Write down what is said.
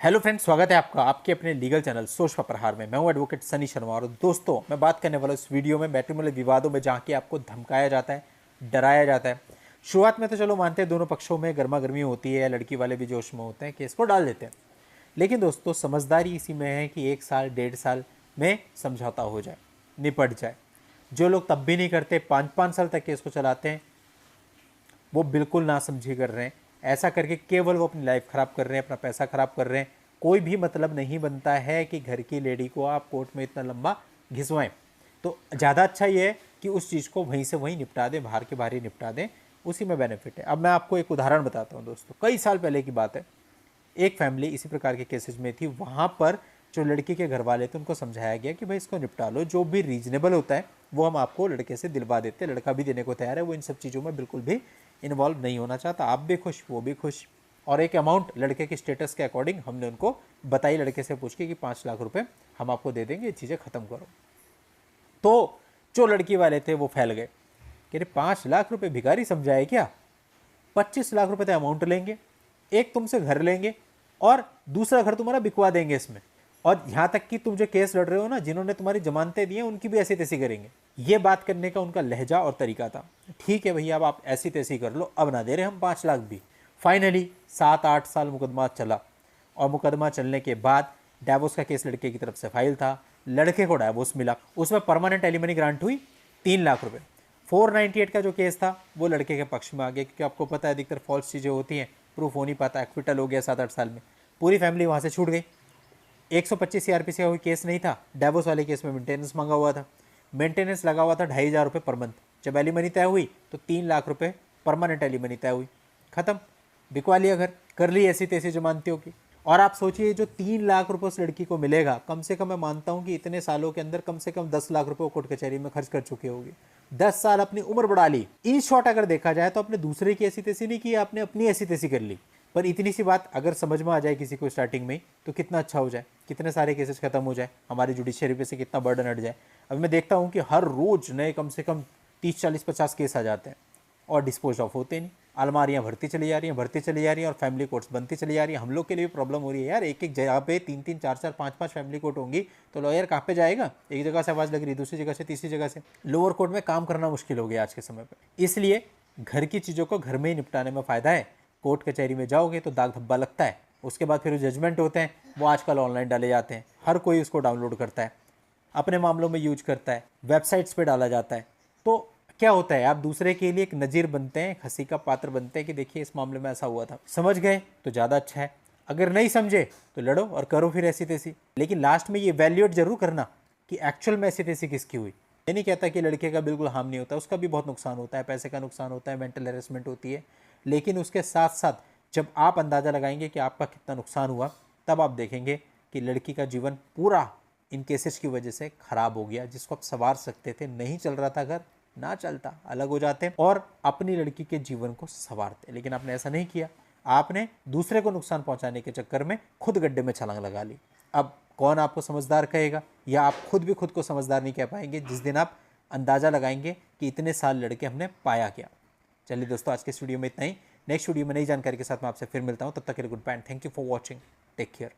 Hello friends, स्वागत है आपका आपके अपने लीगल चैनल सोच पर प्रहार में। मैं हूं एडवोकेट सनी शर्मा और दोस्तों मैं बात करने वाला इस वीडियो में मैट्रिमोनियल विवादों में जहां कि आपको धमकाया जाता है, डराया जाता है। शुरुआत में तो चलो मानते हैं दोनों पक्षों में गर्मा गर्मी होती है, लड़की वाले भी जोश में होते हैं, केस को डाल देते हैं। लेकिन दोस्तों समझदारी इसी में है कि 1 साल 1.5 साल में समझौता हो जाए, निपट जाए। जो लोग तब भी नहीं करते, 5-5 साल तक केस को चलाते हैं, वो बिल्कुल ना समझी कर रहे हैं। ऐसा करके केवल वो अपनी लाइफ ख़राब कर रहे हैं, अपना पैसा ख़राब कर रहे हैं। कोई भी मतलब नहीं बनता है कि घर की लेडी को आप कोर्ट में इतना लंबा घिसवाएं। तो ज़्यादा अच्छा ये है कि उस चीज़ को वहीं से वहीं निपटा दें, बाहर के बाहर ही निपटा दें, उसी में बेनिफिट है। अब मैं आपको एक उदाहरण बताता हूँ दोस्तों, कई साल पहले की बात है। एक फैमिली इसी प्रकार के केसेज में थी। वहाँ पर जो लड़की के घर वाले थे उनको समझाया गया कि भाई इसको निपटा लो, जो भी रीजनेबल होता है वो हम आपको लड़के से दिलवा देते हैं। लड़का भी देने को तैयार है, वो इन सब चीज़ों में बिल्कुल भी इन्वॉल्व नहीं होना चाहता। आप भी खुश, वो भी खुश। और एक अमाउंट लड़के के स्टेटस के अकॉर्डिंग हमने उनको बताई, लड़के से पूछ के कि 5 लाख रुपए हम आपको दे देंगे, ये चीज़ें ख़त्म करो। तो जो लड़की वाले थे वो फैल गए कि 5 लाख रुपए भिखारी समझाए क्या, 25 लाख रुपए तो अमाउंट लेंगे, एक तुमसे घर लेंगे और दूसरा घर तुम्हारा बिकवा देंगे इसमें। और यहां तक कि तुम जो केस लड़ रहे हो ना, जिन्होंने तुम्हारी जमानतें दी हैं उनकी भी ऐसी तैसी करेंगे। ये बात करने का उनका लहजा और तरीका था। ठीक है भैया, अब आप ऐसी तैसी कर लो, अब ना दे रहे हम 5 लाख भी। फाइनली 7-8 साल मुकदमा चला और मुकदमा चलने के बाद डाइवोर्स का केस लड़के की तरफ से फाइल था। लड़के को डाइवोर्स मिला, उसमें परमानेंट एलिमनी ग्रांट हुई 3 लाख रुपए। 498 का जो केस था वो लड़के के पक्ष में आ गया, क्योंकि आपको पता है अधिकतर फॉल्स चीज़ें होती हैं, प्रूफ हो नहीं पाता। एक्विटल हो गया 7-8 साल में, पूरी फैमिली वहाँ से छूट गई। 125 सीआरपीसी का कोई केस नहीं था, डाइवोर्स वाले केस में मेंटेनेंस मांगा हुआ था। मेंटेनेंस लगा हुआ था 2,500 रुपये पर मंथ। जब एलिमनी तय हुई तो 3 लाख रुपए परमानेंट एलिमनी तय हुई, खत्म, बिकवा लिया घर, कर ली ऐसी तैसी जमानतियों की। और आप सोचिए जो 3 लाख रुपए उस लड़की को मिलेगा, कम से कम मैं मानता हूँ कि इतने सालों के अंदर कम से कम 10 लाख रुपए वो कोर्ट कचहरी में खर्च कर चुकी होगी। 10 साल अपनी उम्र बढ़ा ली। इन शॉर्ट अगर देखा जाए तो अपने दूसरे की ऐसी तैसी नहीं की, आपने अपनी ऐसी तैसी कर ली। पर इतनी सी बात अगर समझ में आ जाए किसी को स्टार्टिंग में, तो कितना अच्छा हो जाए, कितने सारे केसेस खत्म हो जाए, हमारी जुडिशरी पे से कितना बर्डन हट जाए। अभी मैं देखता हूँ कि हर रोज नए कम से कम 30-40-50 केस आ जाते हैं और डिस्पोज ऑफ होते नहीं। अलमारियाँ भरती चली जा रही हैं, भरती चली जा रही हैं और फैमिली कोर्ट्स बनती चली जा रही हैं। हम लोग के लिए भी प्रॉब्लम हो रही है यार। एक एक जगह पे 3-3 4-4 5-5 फैमिली कोर्ट होंगी तो लॉयर कहाँ पे जाएगा? एक जगह से आवाज़ लग रही, दूसरी जगह से, तीसरी जगह से। लोअर कोर्ट में काम करना मुश्किल हो गया आज के समय पर। इसलिए घर की चीज़ों को घर में ही निपटाने में फ़ायदा है। कोर्ट कचहरी में जाओगे तो दाग धब्बा लगता है, उसके बाद फिर जजमेंट होते हैं, वो आजकल ऑनलाइन डाले जाते हैं, हर कोई उसको डाउनलोड करता है, अपने मामलों में यूज करता है, वेबसाइट्स पे डाला जाता है। तो क्या होता है, आप दूसरे के लिए एक नज़ीर बनते हैं, हंसी का पात्र बनते हैं कि देखिए इस मामले में ऐसा हुआ था। समझ गए तो ज़्यादा अच्छा है, अगर नहीं समझे तो लड़ो और करो फिर ऐसी तैसी। लेकिन लास्ट में ये वैल्यूएट जरूर करना कि एक्चुअल में ऐसी तैसी किसकी हुई। मैं नहीं कहता कि लड़के का बिल्कुल हार्म नहीं होता, उसका भी बहुत नुकसान होता है, पैसे का नुकसान होता है, मेंटल हेरेसमेंट होती है। लेकिन उसके साथ साथ जब आप अंदाज़ा लगाएंगे कि आपका कितना नुकसान हुआ, तब आप देखेंगे कि लड़की का जीवन पूरा इन केसेस की वजह से ख़राब हो गया। जिसको आप संवार सकते थे, नहीं चल रहा था घर, ना चलता, अलग हो जाते और अपनी लड़की के जीवन को संवारते। लेकिन आपने ऐसा नहीं किया, आपने दूसरे को नुकसान पहुंचाने के चक्कर में खुद गड्ढे में छलांग लगा ली। अब कौन आपको समझदार कहेगा, या आप खुद भी खुद को समझदार नहीं कह पाएंगे जिस दिन आप अंदाज़ा लगाएंगे कि इतने साल लड़के हमने पाया क्या। चलिए दोस्तों, आज के इस वीडियो में इतना ही। नेक्स्ट वीडियो में नई जानकारी के साथ मैं आपसे फिर मिलता हूँ। तब तक के लिए goodbye, thank you for watching, take care.